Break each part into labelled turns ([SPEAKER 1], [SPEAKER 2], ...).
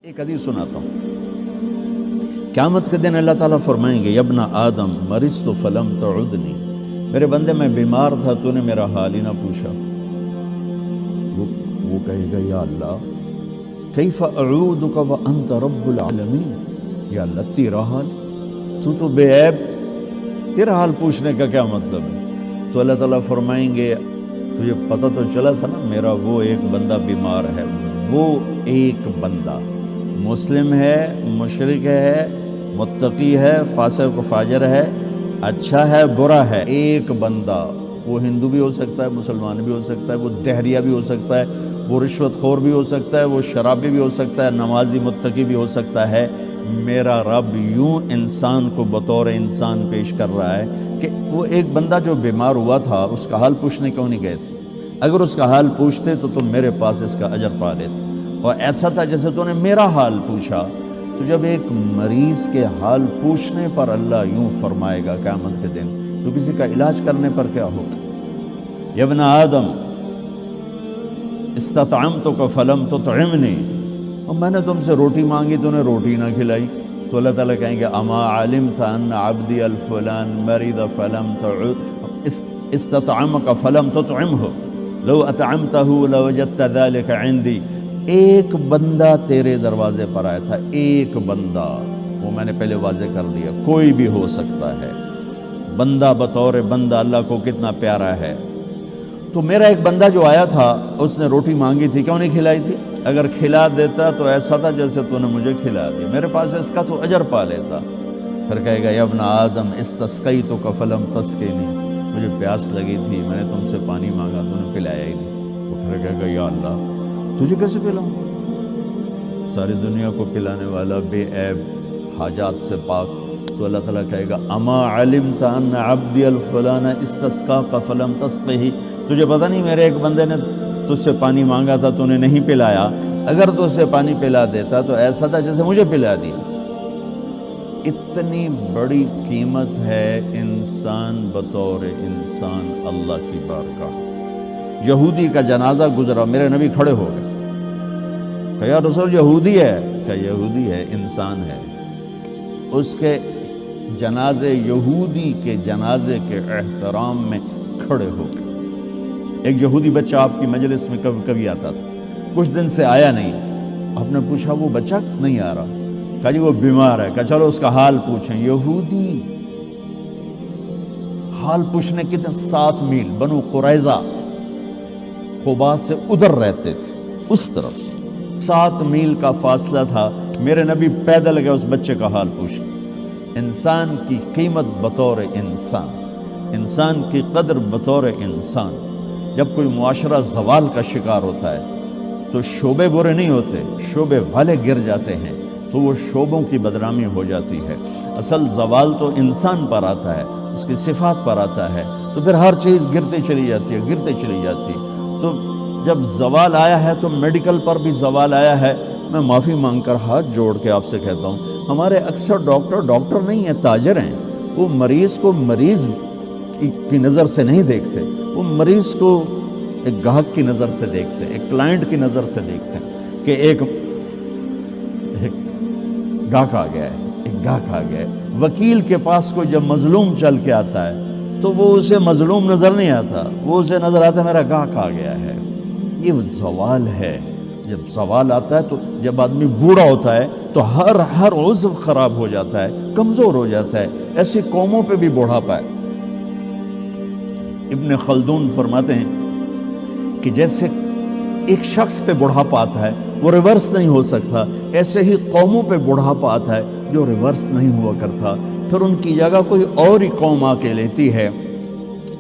[SPEAKER 1] ایک حدیث سناتا ہوں. قیامت کے دن اللہ تعالیٰ فرمائیں گے یبن آدم مرضت فلم تعدنی، میرے بندے میں بیمار تھا تو نے میرا حال ہی نہ پوچھا. وہ کہے گا یا اللہ کیف اعودک وانت رب العالمین، یا اللہ تیرا حال، تو بے عیب، تیرا حال پوچھنے کا کیا مطلب ہے؟ تو اللہ تعالیٰ فرمائیں گے تجھے پتہ تو چلا تھا نا میرا وہ ایک بندہ بیمار ہے، وہ ایک بندہ مسلم ہے، مشرک ہے، متقی ہے، فاسق و فاجر ہے، اچھا ہے، برا ہے، ایک بندہ، وہ ہندو بھی ہو سکتا ہے، مسلمان بھی ہو سکتا ہے، وہ دہریہ بھی ہو سکتا ہے، وہ رشوت خور بھی ہو سکتا ہے، وہ شرابی بھی ہو سکتا ہے، نمازی متقی بھی ہو سکتا ہے. میرا رب یوں انسان کو بطور انسان پیش کر رہا ہے کہ وہ ایک بندہ جو بیمار ہوا تھا اس کا حال پوچھنے کیوں نہیں گئے تھے؟ اگر اس کا حال پوچھتے تو تم میرے پاس اس کا اجر پا لیتے. اور ایسا تھا جیسے تو نے میرا حال پوچھا. تو جب ایک مریض کے حال پوچھنے پر اللہ یوں فرمائے گا قیامت کے دن، تو کسی کا علاج کرنے پر کیا ہوگا؟ یا ابن آدم استطعمتک فلم تطعمنی، اور میں نے تم سے روٹی مانگی تو نے روٹی نہ کھلائی. تو اللہ تعالیٰ کہیں گے اما علمت ان عبدی الفلان مرض فلم تعد استطعمک فلم تطعمہ لو اطعمتہ لوجدت ذلک عندی. ایک بندہ تیرے دروازے پر آیا تھا، ایک بندہ، وہ میں نے پہلے واضح کر دیا، کوئی بھی ہو سکتا ہے. بندہ بطور بندہ اللہ کو کتنا پیارا ہے. تو میرا ایک بندہ جو آیا تھا اس نے روٹی مانگی تھی، کیوں نہیں کھلائی تھی؟ اگر کھلا دیتا تو ایسا تھا جیسے تو نے مجھے کھلا دیا، میرے پاس اس کا تو اجر پا لیتا. پھر کہے گا یا ابن آدم استسقیتک فلم تسقینی، مجھے پیاس لگی تھی، میں نے تم سے پانی مانگا تو نے پلایا ہی نہیں. وہ پھر کہے گا یا اللہ تجھے کیسے پلاؤں؟ ساری دنیا کو پلانے والا، بے عیب، حاجات سے پاک. تو اللہ تعالیٰ کہے گا اما علمت ان عبدی الفلان استسقاک فلم تسقہ، تجھے پتہ نہیں میرے ایک بندے نے تجھ سے پانی مانگا تھا تو نے نہیں پلایا، اگر تو اسے پانی پلا دیتا تو ایسا تھا جیسے مجھے پلا دیا. اتنی بڑی قیمت ہے انسان بطور انسان اللہ کی بارگاہ. یہودی کا جنازہ گزرا، میرے نبی کھڑے ہو گئے کہ یا رسول یہودی ہے، کہ یہودی ہے، انسان ہے. اس کے جنازے، یہودی کے جنازے کے احترام میں کھڑے ہو گئے. ایک یہودی بچہ آپ کی مجلس میں کبھی کبھی آتا تھا، کچھ دن سے آیا نہیں. آپ نے پوچھا وہ بچہ نہیں آ رہا، کہا جی وہ بیمار ہے. کہا چلو اس کا حال پوچھیں. یہودی حال پوچھنے کتنے 7 میل، بنو قریظہ قباء سے ادھر رہتے تھے، اس طرف 7 میل کا فاصلہ تھا. میرے نبی پیدل گئے اس بچے کا حال پوچھ. انسان کی قیمت بطور انسان، انسان کی قدر بطور انسان. جب کوئی معاشرہ زوال کا شکار ہوتا ہے تو شعبے برے نہیں ہوتے، شعبے والے گر جاتے ہیں تو وہ شعبوں کی بدنامی ہو جاتی ہے. اصل زوال تو انسان پر آتا ہے، اس کی صفات پر آتا ہے، تو پھر ہر چیز گرتے چلی جاتی ہے، گرتے چلی جاتی ہے. تو جب زوال آیا ہے تو میڈیکل پر بھی زوال آیا ہے. میں معافی مانگ کر ہاتھ جوڑ کے آپ سے کہتا ہوں، ہمارے اکثر ڈاکٹر نہیں ہیں، تاجر ہیں. وہ مریض کو مریض کی نظر سے نہیں دیکھتے، وہ مریض کو ایک گاہک کی نظر سے دیکھتے، ایک کلائنٹ کی نظر سے دیکھتے ہیں کہ ایک گاہک آ گیا ہے، ایک گاہک آ گیا ہے. وکیل کے پاس کوئی جب مظلوم چل کے آتا ہے تو وہ اسے مظلوم نظر نہیں آتا، وہ اسے نظر آتا ہے میرا گاہک آ گیا ہے. یہ زوال ہے. جب زوال آتا ہے تو جب آدمی بوڑھا ہوتا ہے تو ہر عضو خراب ہو جاتا ہے، کمزور ہو جاتا ہے. ایسی قوموں پہ بھی بوڑھاپا ہے. ابن خلدون فرماتے ہیں کہ جیسے ایک شخص پہ بڑھاپا آتا ہے وہ ریورس نہیں ہو سکتا، ایسے ہی قوموں پہ بڑھاپا آتا ہے جو ریورس نہیں ہوا کرتا. پھر ان کی جگہ کوئی اور ہی قوم آ کے لیتی ہے،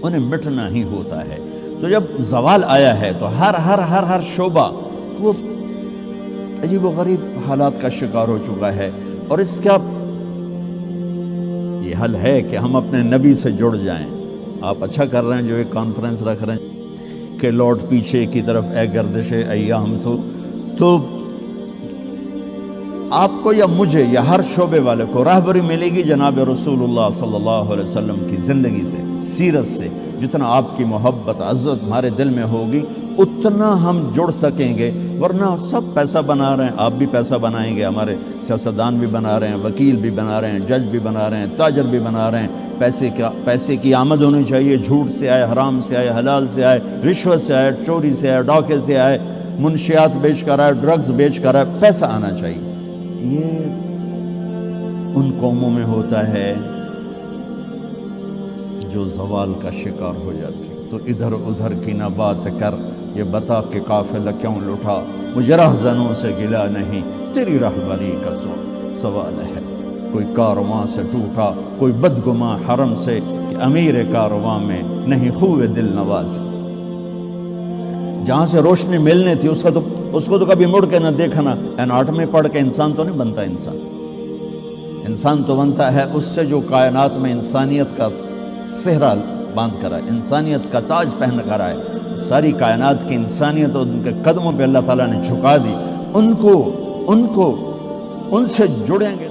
[SPEAKER 1] انہیں مٹنا ہی ہوتا ہے. تو جب زوال آیا ہے تو ہر شعبہ وہ عجیب و غریب حالات کا شکار ہو چکا ہے. اور اس کا یہ حل ہے کہ ہم اپنے نبی سے جڑ جائیں. آپ اچھا کر رہے ہیں جو ایک کانفرنس رکھ رہے ہیں کہ لوٹ پیچھے کی طرف اے گردش ایام. تو آپ کو یا مجھے یا ہر شعبے والے کو راہبری ملے گی جناب رسول اللہ صلی اللہ علیہ وسلم کی زندگی سے، سیرت سے. جتنا آپ کی محبت عزت ہمارے دل میں ہوگی اتنا ہم جڑ سکیں گے ورنہ سب پیسہ بنا رہے ہیں، آپ بھی پیسہ بنائیں گے، ہمارے سیاستدان بھی بنا رہے ہیں، وکیل بھی بنا رہے ہیں، جج بھی بنا رہے ہیں، تاجر بھی بنا رہے ہیں۔ پیسے کی آمد ہونی چاہیے، جھوٹ سے آئے، حرام سے آئے، حلال سے آئے، رشوت سے آئے، چوری سے آئے، ڈاکے سے آئے، منشیات بیچ کر آئے، ڈرگز بیچ کر آئے، پیسہ آنا چاہیے۔ یہ ان قوموں میں ہوتا ہے جو زوال کا شکار ہو جاتی۔ تو ادھر ادھر کی نہ بات کر، یہ بتا کہ قافلہ کیوں لٹا، مجھے رہزنوں سے گلا نہیں، تیری رہبری کا سوال ہے۔ کوئی کارواں سے ٹوٹا، کوئی بدگماں حرم سے، کہ امیر کارواں میں نہیں خوب دل نواز۔ جہاں سے روشنی ملنے تھی اس کو تو کبھی مڑ کے نہ دیکھنا۔ اناٹمی پڑھ کے انسان تو نہیں بنتا۔ انسان تو بنتا ہے اس سے جو کائنات میں انسانیت کا صحرا باندھ کر آئے، انسانیت کا تاج پہن کر آئے۔ ساری کائنات کی انسانیت اور ان کے قدموں پہ اللہ تعالیٰ نے جھکا دی، ان سے جڑیں گے۔